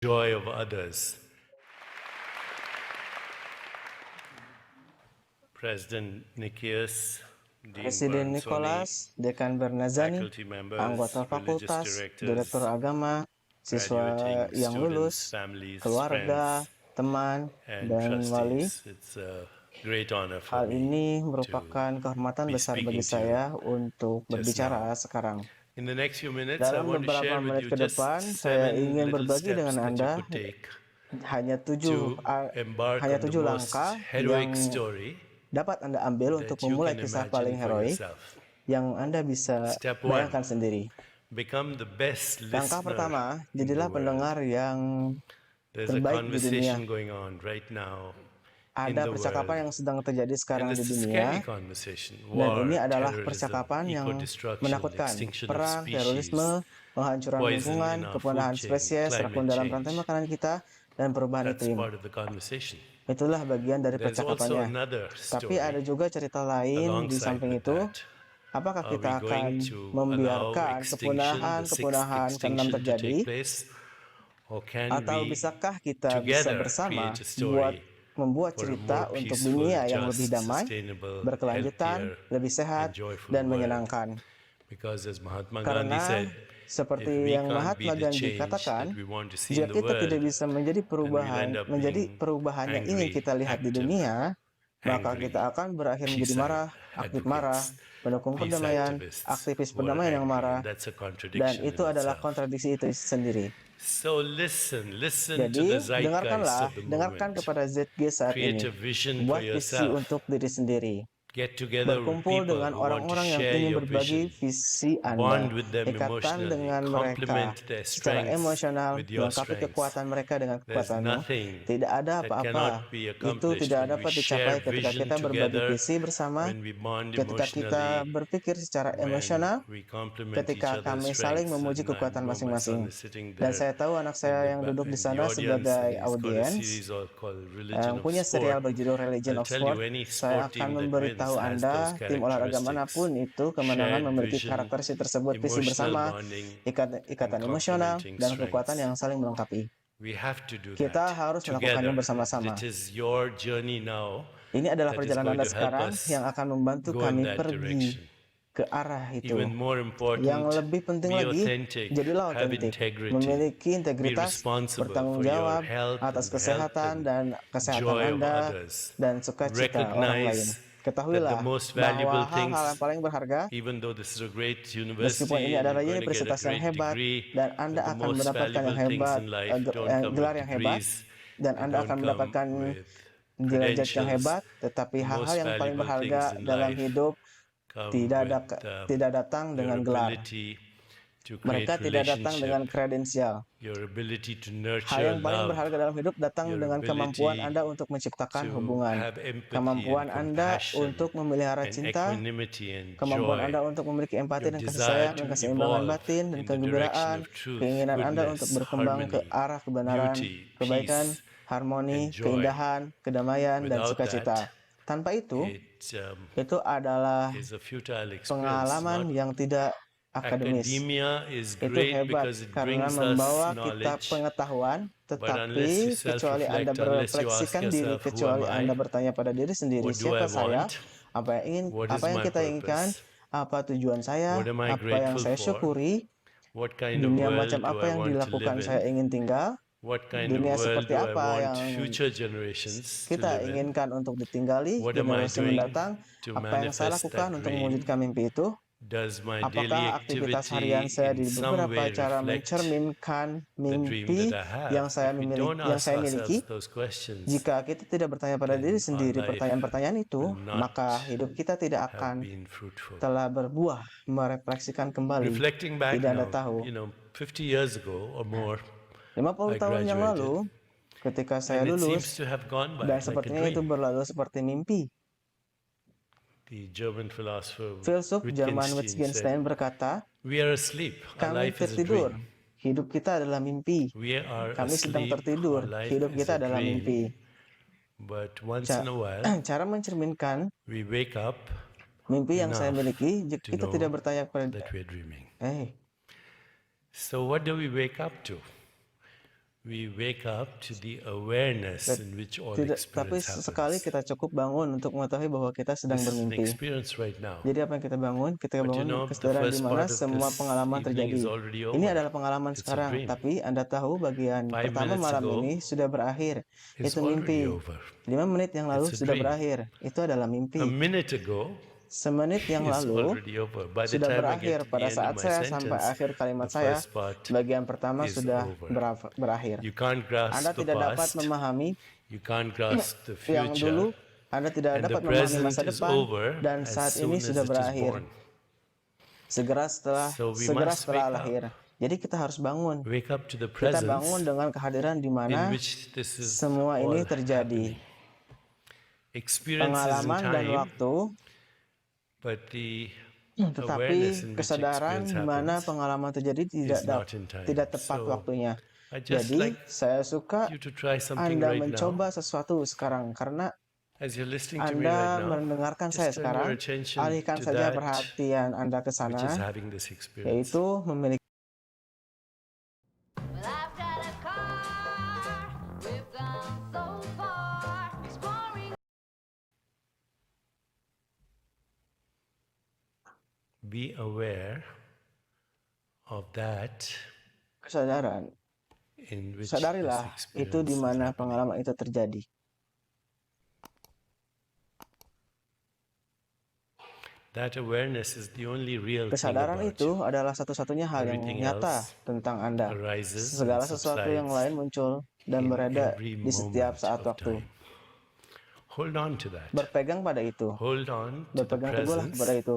joy of others. President Nikias, Dean Presiden Bernzoni, Nicholas, Dekan Bernazani, faculty members, anggota religious fakultas, direktur directors, agama, siswa graduating yang students, lulus, families, keluarga, friends, teman, and dan wali. trustees. It's a great honor for Hal me ini to merupakan kehormatan be besar bagi speaking to you saya untuk just berbicara now. sekarang. In the next few minutes, I Dalam want to beberapa share with menit you ke just depan, saya 7 ingin little berbagi steps dengan that you Anda could take hanya tujuh to embark hanya on the tujuh most langkah heroic yang story dapat Anda ambil untuk that you memulai can kisah imagine paling for heroik yourself. yang Anda bisa Step 1, bayangkan sendiri. become the best Langkah listener pertama, in the jadilah world. pendengar yang There's a terbaik di dunia. conversation going on right now in Ada the percakapan world. yang sedang terjadi And sekarang di it's a dunia, scary conversation. dan ini War, adalah terrorism, percakapan yang eco-destruction, menakutkan. extinction of Perang, terorisme, species, penghancuran poison lingkungan, in our food kepunahan chain, spesies, racun climate dalam rantai change. makanan kita, dan perubahan That's iklim. part of the conversation. Itulah bagian dari There's also percakapannya. another Tapi ada story juga cerita lain di alongside samping with itu. that. Apakah Are kita we akan going to allow membiarkan extinction, the sixth kepunahan ke-6 extinction, to terjadi, take place? Or can atau we bisakah kita bisa together bersama create a story membuat for a cerita more untuk peaceful, dunia yang lebih just, damai, sustainable, berkelanjutan, healthier, lebih and sehat, joyful dan world? menyenangkan? Because as Mahatma Gandhi Karena said, if seperti we yang can't be Mahatma the Gandhi change katakan, that we want to see jika in the kita tidak world, bisa menjadi then we'll end up being perubahan yang ingin angry, kita lihat di active, dunia, maka angry, kita akan berakhir menjadi peace marah, aktif marah, advocates, pendukung peace perdamaian, activists aktivis who are perdamaian yang angry, marah, and that's a dan contradiction itu in adalah itself. kontradiksi itu sendiri. So listen to Jadi, the zeitgeist dengarkanlah, of the dengarkan moment. kepada ZG saat Create ini. a vision for Buat visi yourself. untuk diri sendiri. Get together with Berkumpul people dengan who want to orang-orang yang share ingin your berbagi vision. visi Bond Anda, with them ikatan emotionally. dengan mereka Complement their secara strengths emosional, with your melengkapi strengths. kekuatan mereka dengan There's kekuatanmu. nothing Tidak ada that apa-apa. cannot be Itu accomplished tidak when we dapat share dicapai ketika vision kita berbagi together, visi bersama, when we bond ketika kita emotionally, berpikir secara when emosional, we complement each ketika other's kami saling strengths. memuji And I kekuatan know my son masing-masing. is sitting Dan there saya tahu anak saya yang duduk di in the sana audience, and sebagai he's got a audiens series called yang Religion of punya Sport. serial berjudul Religion I'll of tell Sport. you, any Saya sport team akan that memberitahu wins has those Anda, tim olahraga manapun characteristics. itu, kemenangan Shared memiliki vision, karakteristik tersebut, visi emotional bersama, bonding, ikatan and emosional, complementing dan kekuatan yang strengths. saling melengkapi. We have to do Kita that harus melakukannya together. bersama-sama. It is your journey now Ini adalah that is perjalanan going Anda to help sekarang us yang akan membantu go in kami that pergi direction. ke arah itu. Even more Yang important, lebih penting be lagi, authentic, jadilah have otentik, integrity, memiliki be integritas, responsible bertanggung for your jawab health atas and kesehatan dan kesehatan joy of Anda others. dan sukacita orang lain. Recognize that the Ketahuilah most bahwa valuable hal-hal yang things, paling berharga, even though this is a great meskipun ini university and adalah you're going to get a universitas yang great hebat degree, dan Anda but the akan most mendapatkan yang valuable things hebat, in life don't come gelar with yang hebat, degrees, dan they Anda don't akan come mendapatkan with derajat yang credentials. hebat, tetapi The hal-hal most yang paling valuable things berharga in dalam life hidup come tidak with tidak datang your dengan gelar. ability to Mereka create tidak datang dengan relationship, kredensial. your ability to Hal nurture yang paling love, berharga dalam hidup datang your dengan kemampuan ability Anda untuk menciptakan to hubungan, have empathy kemampuan and Anda compassion untuk memelihara and cinta, equanimity and kemampuan joy, Anda untuk memiliki empati your dan kasih desire sayang to dan keseimbangan evolve batin dan in the direction kegembiraan, of truth, keinginan Anda untuk goodness, berkembang ke harmony, arah kebenaran, beauty, kebaikan, peace, harmoni, and joy. keindahan, kedamaian, dan Without sukacita. that, Tanpa itu it adalah is a futile experience. pengalaman yang tidak akademis. Academia is Itu great hebat because it karena brings membawa us kita knowledge, pengetahuan, but unless tetapi you kecuali Anda self-reflect, unless you ask berefleksikan diri, yourself, who kecuali am Anda I? bertanya pada diri sendiri, What do I siapa saya, want? What is apa yang my kita inginkan, purpose? apa tujuan saya, What am I apa yang grateful saya for? syukuri, What kind of dunia world macam do apa I yang want to dilakukan live saya in? ingin tinggal, What kind of dunia world seperti do I apa want yang future generations to kita live in? inginkan untuk ditinggali What am I generasi doing mendatang, to apa yang saya manifest lakukan that untuk dream? mewujudkan mimpi itu. Does my daily Apakah aktivitas harian activity saya in di some beberapa way cara reflect mencerminkan the dream mimpi that I have? yang saya If we don't ask miliki? ourselves those questions, Jika kita tidak bertanya pada diri then our sendiri life pertanyaan-pertanyaan itu, will not maka hidup kita tidak have akan been fruitful. telah berbuah. Merefleksikan kembali, Reflecting back tidak Anda now, tahu. 50 years ago or more, 50 I tahun yang graduated, lalu, ketika saya and it seems lulus, to have gone by dan like a sepertinya itu dream. berlalu seperti mimpi. The German philosopher Filsuf Jerman Wittgenstein Wittgenstein said, berkata, "We are asleep. Our kami life is a tertidur, dream. hidup kita adalah mimpi. We are Kami sedang asleep. tertidur, Our life hidup is kita a adalah dream. mimpi." But once in a while, Cara mencerminkan we wake up mimpi yang saya enough miliki, to kita know tidak bertanya kepada, that we're dreaming. eh, So what do we wake up to? we wake up to the awareness in which all Tapi experience sekali happens. kita cukup bangun untuk mengetahui bahwa kita sedang This is an bermimpi. experience right now. Jadi apa yang kita bangun? Kita But you bangun know, the kesadaran di first mana part of semua this pengalaman evening terjadi. is already Ini over. adalah pengalaman It's a sekarang, dream. tapi Anda tahu bagian 5 pertama minutes malam ago ini sudah berakhir. is Itu already mimpi. over. 5 menit yang lalu It's a sudah dream. berakhir. Itu adalah A mimpi. minute ago Semenit yang is lalu already over. By the sudah time I berakhir. get to the Pada end saat of my saya sampai sentence, akhir kalimat the saya, first part bagian pertama is sudah over. berakhir. You can't Anda grasp the tidak dapat past. memahami You can't grasp the yang dulu, future. Anda tidak And the dapat memahami present masa is depan, over dan as saat soon ini as sudah it is berakhir. born. Segera So we must wake up. lahir. Jadi kita harus bangun. Wake up to the Kita presence bangun dengan kehadiran di in mana which this is semua ini all terjadi. happening. Experience is in Pengalaman dan time, waktu, but the tetapi awareness in which kesadaran experience di mana happens pengalaman terjadi is not in time. tidak tepat So waktunya. I just Jadi like saya suka you to try something Anda right now. mencoba sesuatu sekarang karena As you're listening to me right Anda now, mendengarkan saya just turn your sekarang. attention Alihkan to saja that perhatian Anda ke which is sana, having this experience. yaitu memiliki Well, I've got a car. We've gone so far, exploring. Be aware of that kesadaran. in which Sadarilah this itu di experience is mana happening. pengalaman itu terjadi. That awareness is the only real thing Kesadaran about itu you. adalah satu-satunya hal yang Everything nyata else tentang Anda. arises Segala and sesuatu yang subsides lain muncul dan in berada every di setiap moment saat of waktu. time. Hold on to that. Berpegang pada itu. Hold on to the Berpegang teguhlah presence kepada itu.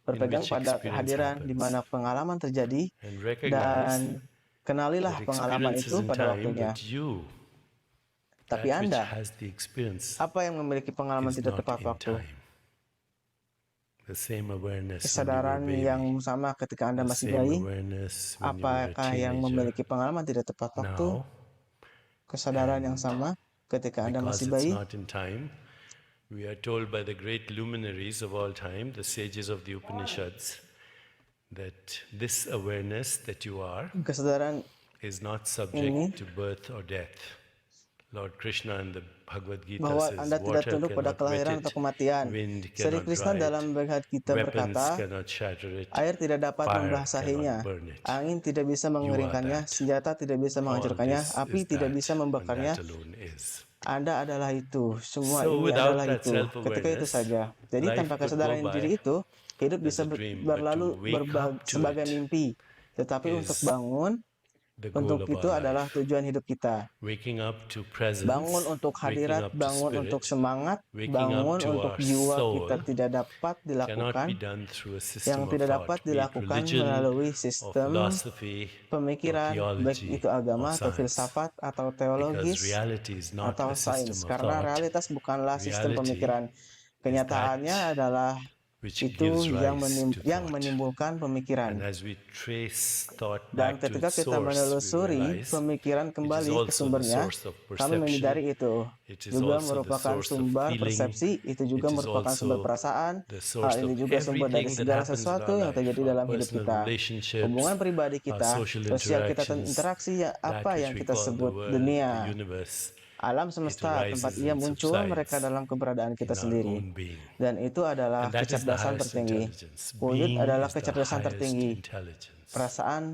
Berpegang which pada experience kehadiran di happens. mana pengalaman terjadi and recognize dan kenalilah that pengalaman experience itu is in pada time, waktunya. but you, Tapi that which Anda, has the experience, apa yang memiliki pengalaman is tidak not tepat in waktu? time. The same awareness when you Kesadaran were yang baby, sama ketika Anda the masih same bayi, awareness when you were a apakah yang teenager. memiliki pengalaman tidak tepat waktu? Now, Kesadaran yang sama ketika Anda because masih it's bayi, not in time, we are told by the great luminaries of all time, the sages of the Upanishads, that this awareness that you are kesadaran is not ini subject to birth or death. Lord Krishna in the Bhagavad Gita bahwa says, Anda tidak water tunduk pada cannot kelahiran wet atau it, kematian. wind Sri cannot Krishna dry it, dalam Bhagavad Gita weapons berkata, cannot shatter it, air tidak dapat fire membasahinya, cannot burn it. angin tidak bisa You are mengeringkannya, that. senjata tidak bisa All menghancurkannya, this api is tidak that, bisa and membakarnya. that alone is. Anda adalah itu, semua So ini without adalah that itu. Ketika itu self-awareness, saja. Jadi life tanpa could kesadaran go diri by itu, hidup as bisa a dream, but berlalu to wake up to sebagai it mimpi. Tetapi untuk is bangun, the goal untuk of itu our adalah life. tujuan hidup kita. Waking up to presence, Bangun untuk waking hadirat, up to bangun spirit, untuk semangat, waking up bangun to untuk our jiwa kita soul tidak dapat cannot dilakukan, be done through a yang system of tidak thought, dapat be it dilakukan religion melalui or sistem philosophy or pemikiran, baik theology itu agama or atau science. filsafat atau Because teologis reality is not atau a system sains, of karena thought, realitas bukanlah sistem reality pemikiran. is Kenyataannya that adalah which itu gives yang, rise to yang thought. menimbulkan And pemikiran. as we trace thought Dan back to ketika its kita source, we menelusuri realize pemikiran it is kembali ke also the sumbernya, source of kami perception, menyadari itu it is juga also the merupakan source of sumber feeling, persepsi, itu juga it is merupakan sumber also perasaan. the Hal source ini of juga sumber dari everything that segala happens in sesuatu our yang terjadi life, our dalam hidup personal kita. relationships, Hubungan pribadi our kita, social sosial kita, interactions, interaksi that apa which yang we kita call the sebut world, the dunia. universe, Alam it semesta, tempat arises ia and muncul, mereka subsides dalam keberadaan kita in our sendiri. own being. Dan itu adalah And that is the kecerdasan highest tertinggi. intelligence. Wujud Being adalah is the kecerdasan highest tertinggi. intelligence. Perasaan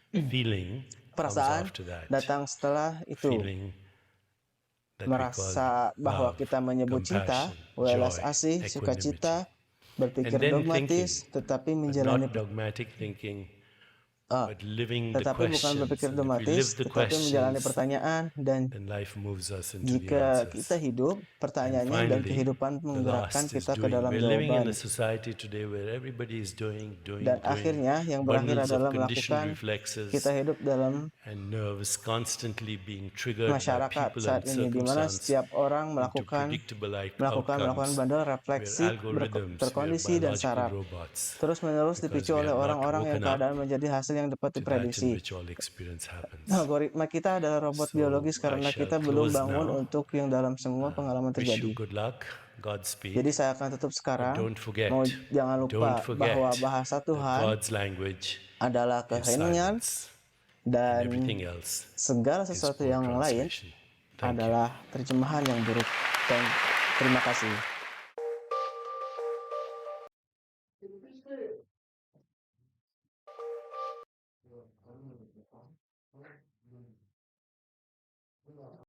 Feeling comes perasaan after that. datang setelah itu. Feeling that we call Merasa bahwa love, kita menyebut cinta, compassion, welas joy, asih, equanimity. sukacita, berpikir And then dogmatis, thinking, tetapi but menjalani not dogmatic thinking, ah, but living the tetapi bukan questions. berpikir And if we dogmatis, live the tetapi menjalani questions, pertanyaan. Dan then life moves us into the jika kita answers. hidup, And pertanyaannya dan finally, kehidupan the menggerakkan last is kita ke doing. dalam We're living in jawaban. a society today where everybody is doing. Dan akhirnya yang berakhir Bundles of adalah conditioned melakukan reflexes kita hidup dalam and nerves constantly being triggered by masyarakat people saat and ini, di mana circumstance setiap orang into melakukan predictable melakukan outcomes. bandel We're refleksi algorithms, we're terkondisi dan biological saraf. robots. Terus-menerus Because dipicu we oleh have not orang-orang yang woken up keadaan menjadi hasil yang dapat to that in diprediksi. which all experience happens. Algoritma kita adalah robot So biologis I karena shall kita belum close bangun now. untuk yang dalam semua pengalaman Wish you terjadi. good luck, Godspeed. Jadi saya akan tutup But sekarang. don't forget, Jangan lupa don't forget bahwa bahasa that Tuhan God's language adalah is keheningan, silence. and dan everything else segala is sesuatu poor yang lain translation. Thank you. adalah terjemahan yang buruk. Dan terima kasih.